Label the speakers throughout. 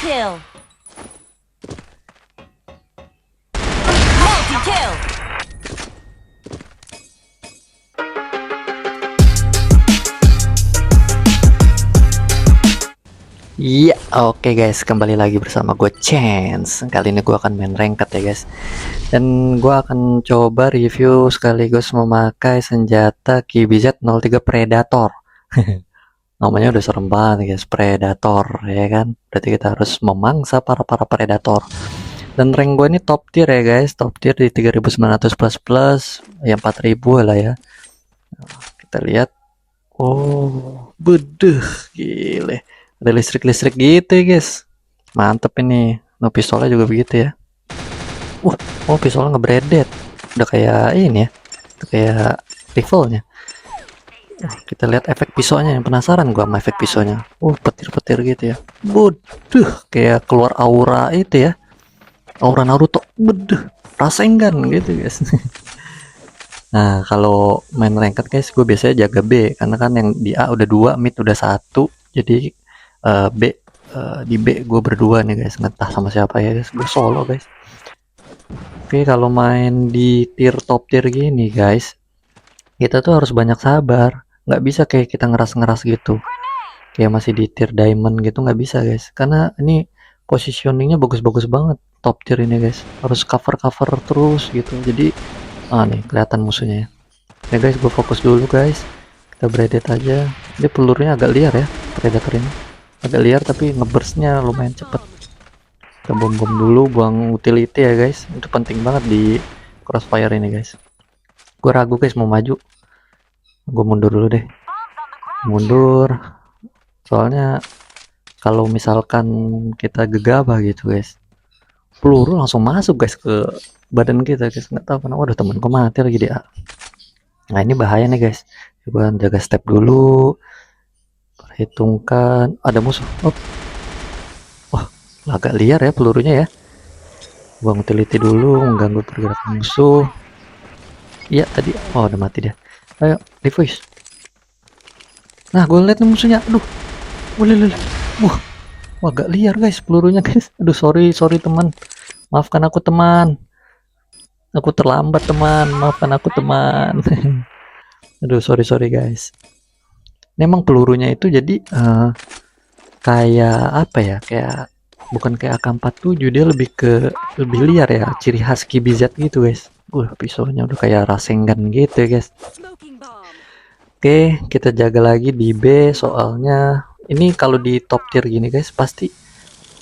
Speaker 1: kill. Multi kill.
Speaker 2: Iya, oke guys, kembali lagi bersama gue Chance. Kali ini gue akan main ranked ya guys. Dan gue akan coba review sekaligus memakai senjata KBZ-03 Predator. Namanya udah serem banget guys, Predator ya kan. Berarti kita harus memangsa para predator. Dan rank gue ini top tier ya guys, top tier di 3900 plus ya 4000 lah ya. Nah, kita lihat. Oh, bedeh, gile. Ada listrik-listrik gitu ya guys, mantep ini. No, pistolnya juga begitu ya. Oh pistolnya ngebredet, udah kayak ini ya, udah kayak rifle-nya. Kita lihat efek pisaunya, yang penasaran gua sama efek pisaunya. Petir-petir gitu ya, buduh, kayak keluar aura itu ya, aura Naruto, buduh, Rasengan gitu guys. Nah kalau main ranked guys, gue biasanya jaga B, karena kan yang di A udah 2, mid udah 1, jadi B, di B gue berdua nih guys, ngetah sama siapa ya guys, gue solo guys. Oke, kalau main di tier top tier gini guys, kita tuh harus banyak sabar, nggak bisa kayak kita ngeras-ngeras gitu, kayak masih di tier diamond gitu, nggak bisa guys, karena ini positioningnya bagus-bagus banget. Top tier ini guys, harus cover terus gitu, jadi nih kelihatan musuhnya ya. Ya guys, gue fokus dulu guys, kita bredet aja. Dia pelurnya agak liar ya, predator ini agak liar, tapi ngeburstnya lumayan cepet. Kita bom dulu, buang utility ya guys, itu penting banget di crossfire ini guys. Gue ragu guys mau maju, gue mundur dulu deh, mundur, soalnya kalau misalkan kita gegabah gitu guys, peluru langsung masuk guys ke badan kita guys, nggak tahu kenapa. Waduh, temenku mati lagi dia. Nah ini bahaya nih guys, coba jaga step dulu, perhitungkan ada musuh. Wah, agak liar ya pelurunya ya. Buang utility dulu, mengganggu pergerakan musuh. Iya tadi, udah mati dia. Ayo, devoice. Nah, gue liat nih musuhnya. Aduh, boleh. Wah, agak liar guys pelurunya guys. Aduh, sorry teman. Maafkan aku teman. Aku terlambat teman. Maafkan aku teman. Aduh, sorry guys. Memang pelurunya itu jadi kayak apa ya? Kayak bukan kayak AK-47, dia lebih liar ya, ciri khas KBZ gitu guys. Pisaunya udah kayak Rasengan gitu ya guys. Oke, kita jaga lagi di B, soalnya ini kalau di top tier gini guys, pasti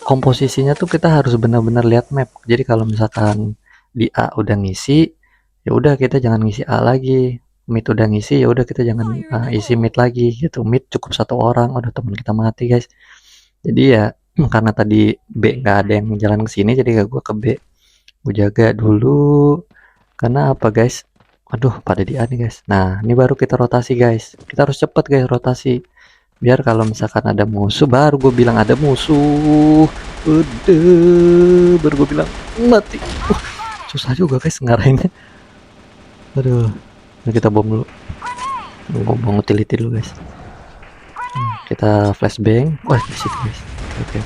Speaker 2: komposisinya tuh kita harus benar-benar lihat map. Jadi kalau misalkan di A udah ngisi, ya udah kita jangan ngisi A lagi. Mid udah ngisi, ya udah kita jangan isi mid lagi gitu. Mid cukup 1 orang, udah teman kita mati guys. Jadi ya karena tadi B nggak ada yang jalan ke sini, jadi gue ke B. Gue jaga dulu. Karena apa guys? Aduh, pada di A nih guys. Nah, ini baru kita rotasi guys. Kita harus cepet guys rotasi. Biar kalau misalkan ada musuh, baru gue bilang ada musuh. Udah, baru gue bilang mati. Susah juga guys ngarahinnya. Aduh, ini kita bom dulu. Bom utility dulu guys. Kita flashbang. Wah, di situ guys.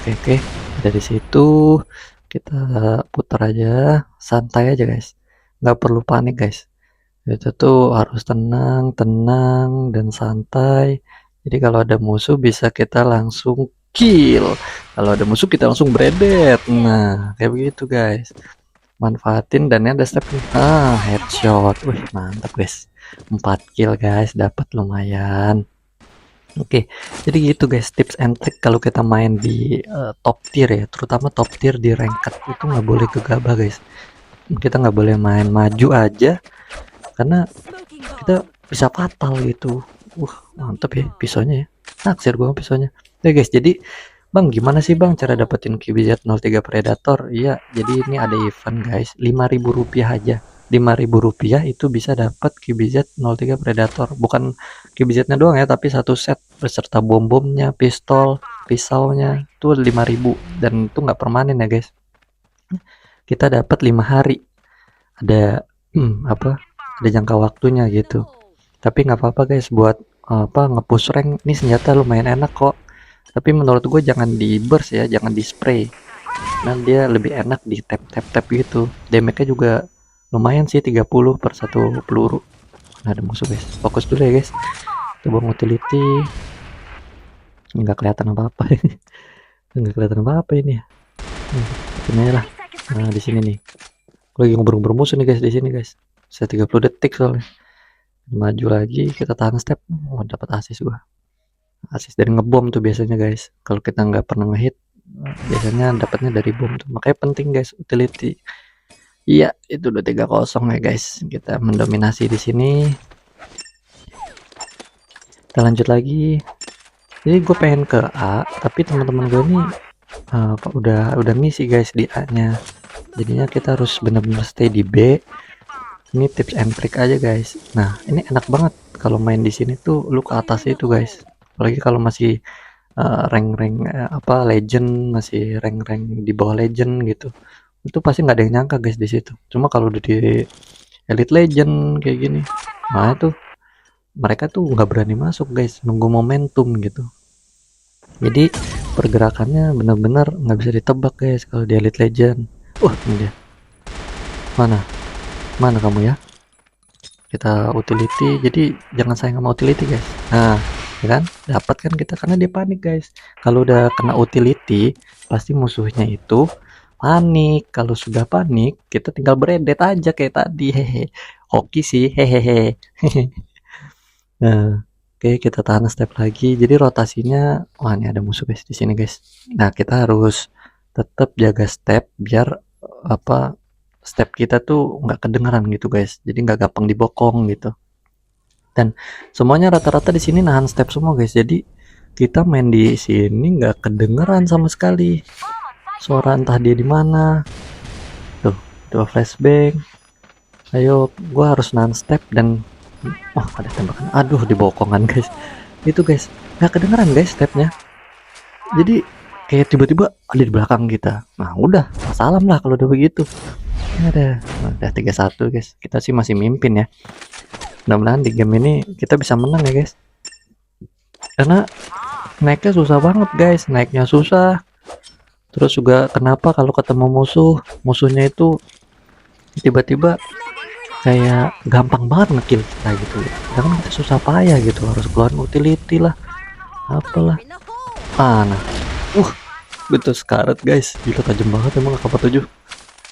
Speaker 2: Oke. Dari situ kita putar aja, santai aja guys. Nggak perlu panik guys. Itu tuh harus tenang dan santai. Jadi kalau ada musuh bisa kita langsung kill. Kalau ada musuh kita langsung bredet. Nah, kayak begitu guys. Manfaatin dan ada step nih. Headshot. Wih, mantap guys. 4 kill guys, dapat lumayan. Oke, jadi gitu guys, tips and trick kalau kita main di top tier ya, terutama top tier di ranked itu nggak boleh gegabah guys. Kita nggak boleh main maju aja, karena kita bisa fatal gitu. Mantep ya pisaunya ya, naksir gua pisaunya. Oke guys, jadi bang, gimana sih bang cara dapetin KBZ-03 Predator? Iya, jadi ini ada event guys, Rp5.000 aja. Rp5.000 itu bisa dapat KBZ-03 Predator. Bukan KBZ-nya doang ya, tapi satu set beserta bom-bomnya, pistol, pisaunya itu 5.000, dan itu nggak permanen ya guys. Kita dapat 5 hari. Ada ada jangka waktunya gitu. Tapi nggak apa-apa guys, buat nge-push rank ini senjata lumayan enak kok. Tapi menurut gue jangan di burst ya, jangan di spray. Nah dia lebih enak di tap gitu. Damage-nya juga lumayan sih, 30 per satu peluru. Nah ada musuh guys, fokus dulu ya guys. Coba utility, nggak kelihatan apa-apa. Nggak kelihatan apa-apa ini ya. Ini aja lah. Nah di sini nih, gue lagi ngobrol musuh nih guys di sini guys. Saya 30 detik soalnya. Maju lagi, kita tahan step. Oh dapat asis gua. Asis dari ngebom tuh biasanya guys. Kalau kita nggak pernah ngehit, biasanya dapatnya dari bom tuh. Makanya penting guys utility. Iya, itu udah 3-0 ya guys. Kita mendominasi di sini. Kita lanjut lagi. Jadi gue pengen ke A, tapi teman-teman gue ini udah misi guys di A-nya. Jadinya kita harus benar-benar stay di B. Ini tips and trick aja guys. Nah, ini enak banget kalau main di sini tuh lu ke atas itu guys. Apalagi kalau masih rank-rank apa legend, masih rank-rank di bawah legend gitu. Itu pasti nggak ada yang nyangka guys di situ. Cuma kalau udah di elite legend kayak gini, nah itu mereka tuh nggak berani masuk guys, nunggu momentum gitu. Jadi pergerakannya benar-benar nggak bisa ditebak guys kalau di elite legend. Wah ini dia. Mana kamu ya? Kita utility, jadi jangan sayang sama utility guys. Nah ya kan, dapat kan kita karena dia panik guys. Kalau udah kena utility pasti musuhnya itu panik. Kalau sudah panik kita tinggal beredet aja kayak tadi. Hehe, hoki sih, hehehe. Nah oke, kita tahan step lagi. Jadi rotasinya, wah ini ada musuh guys di sini guys. Nah kita harus tetap jaga step biar apa, step kita tuh nggak kedengeran gitu guys. Jadi nggak gampang dibokong gitu. Dan semuanya rata-rata di sini nahan step semua guys. Jadi kita main di sini nggak kedengeran sama sekali. Suara entah dia di mana. Tuh, dua flashbang. Ayo, gua harus nahan step dan wah ada tembakan. Aduh, dibokongan guys. Itu guys, nggak kedengeran guys stepnya. Jadi kayak tiba-tiba ada di belakang kita. Nah udah, salam lah kalau udah begitu. Udah 3-1 guys. Kita sih masih mimpin ya. Mudah-mudahan di game ini kita bisa menang ya guys. Karena naiknya susah banget guys. Naiknya susah. Terus juga kenapa kalau ketemu musuhnya itu tiba-tiba kayak gampang banget ngekill kita gitu. Karena kita susah payah gitu, harus keluar utility lah, apalah. Nah, betul sekarat guys, gila tajam banget emang AK-47.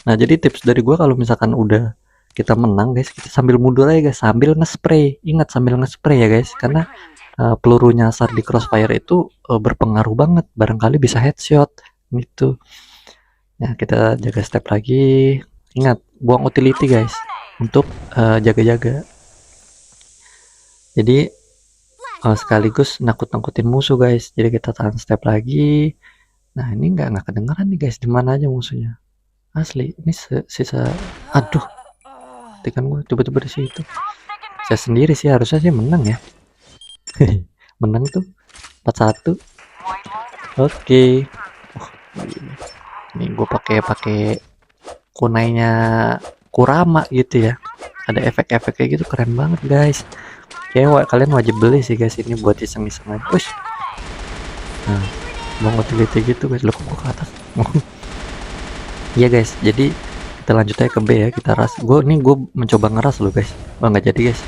Speaker 2: Nah jadi tips dari gua kalau misalkan udah kita menang guys, kita sambil mundur aja guys, sambil nge-spray. Ingat sambil nge-spray ya guys, karena peluru nyasar di crossfire itu berpengaruh banget, barangkali bisa headshot gitu. Nah kita jaga step lagi, ingat buang utility guys untuk jaga-jaga. Jadi sekaligus nakut-nakutin musuh guys. Jadi kita tahan step lagi. Nah ini nggak kedengeran nih guys, di mana aja musuhnya. Asli ini sisa. Aduh, tekan gue tiba-tiba di situ. Saya sendiri sih harusnya sih menang ya. Menang tuh 4-1. Oke. Ini gue pakai kunainya Kurama gitu ya. Ada efek-efek kayak gitu, keren banget guys. Kalian wajib beli sih guys ini buat iseng-iseng aja. Push. Nah, mau utility gitu guys, lo kok ke atas. Iya guys, jadi kita lanjut aja ke B ya, kita ras. Gue mencoba ngeras lo guys. Wah nggak jadi guys.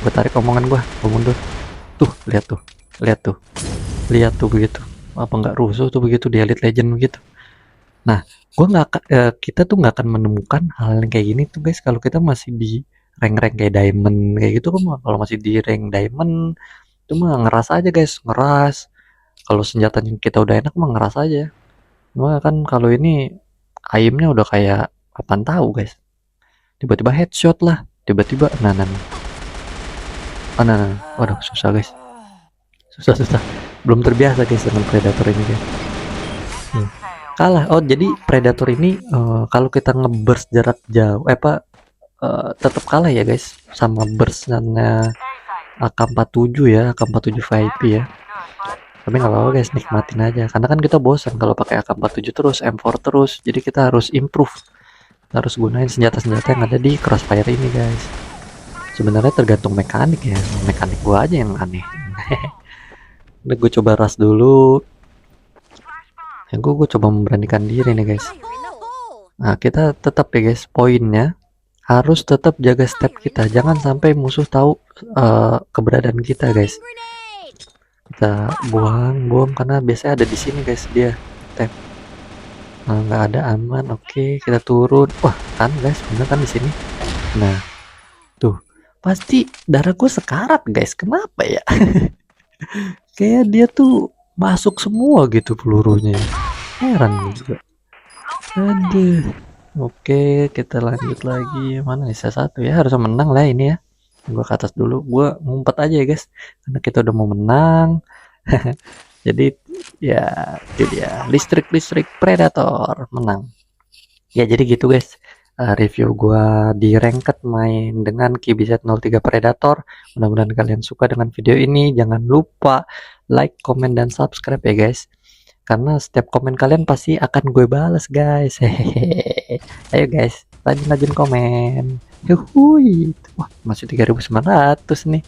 Speaker 2: Gue tarik omongan gue mundur. Tuh, lihat tuh begitu. Apa nggak rusuh tuh begitu di Elite Legend begitu. Nah, kita tuh nggak akan menemukan hal yang kayak gini tuh guys kalau kita masih di rank-rank kayak diamond kayak gitu kan. Kalau masih di rank diamond cuma ngeras aja guys, ngeras. Kalau senjatanya kita udah enak mah ngeras aja. Cuma kan kalau ini aimnya udah kayak apaan tahu guys. Tiba-tiba headshot lah, tiba-tiba nah. Waduh susah guys. Susah. Belum terbiasa guys dengan predator ini guys. Kalah. Oh jadi predator ini kalau kita ngeburst jarak jauh tetap kalah ya guys sama burstnya AK-47 ya, AK-47 VIP ya. Tapi nggak apa-apa guys, nikmatin aja karena kan kita bosan kalau pakai AK-47 terus, M4 terus. Jadi kita harus improve, kita harus gunain senjata-senjata yang ada di crossfire ini guys. Sebenarnya tergantung mekanik ya, mekanik gua aja yang aneh. Udah gue coba ras dulu. Ya gue coba memberanikan diri nih guys. Nah kita tetap ya guys, poinnya harus tetap jaga step kita, jangan sampai musuh tahu keberadaan kita guys. Kita buang karena biasanya ada di sini guys dia step. Nah, nggak ada, aman. Oke, kita turun. Wah kan guys, bener kan di sini. Nah tuh pasti darah gue sekarat guys, kenapa ya? Kayak dia tuh masuk semua gitu pelurunya, heran juga. Aduh. Oke, kita lanjut lagi. Mana sisa satu ya, harus menang lah ini ya. Gua ke atas dulu, gua ngumpet aja ya guys, karena kita udah mau menang. Jadi ya itu dia, listrik predator menang. Ya jadi gitu guys. Review gua di ranked main dengan KBZ03 Predator. Mudah-mudahan kalian suka dengan video ini. Jangan lupa like, comment, dan subscribe ya guys, karena setiap komen kalian pasti akan gue balas guys. Hehehe. Ayo guys, rajin-rajin komen. Yuhui. Wah, masih 3.900 nih.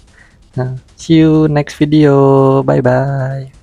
Speaker 2: Nah, see you next video. Bye bye.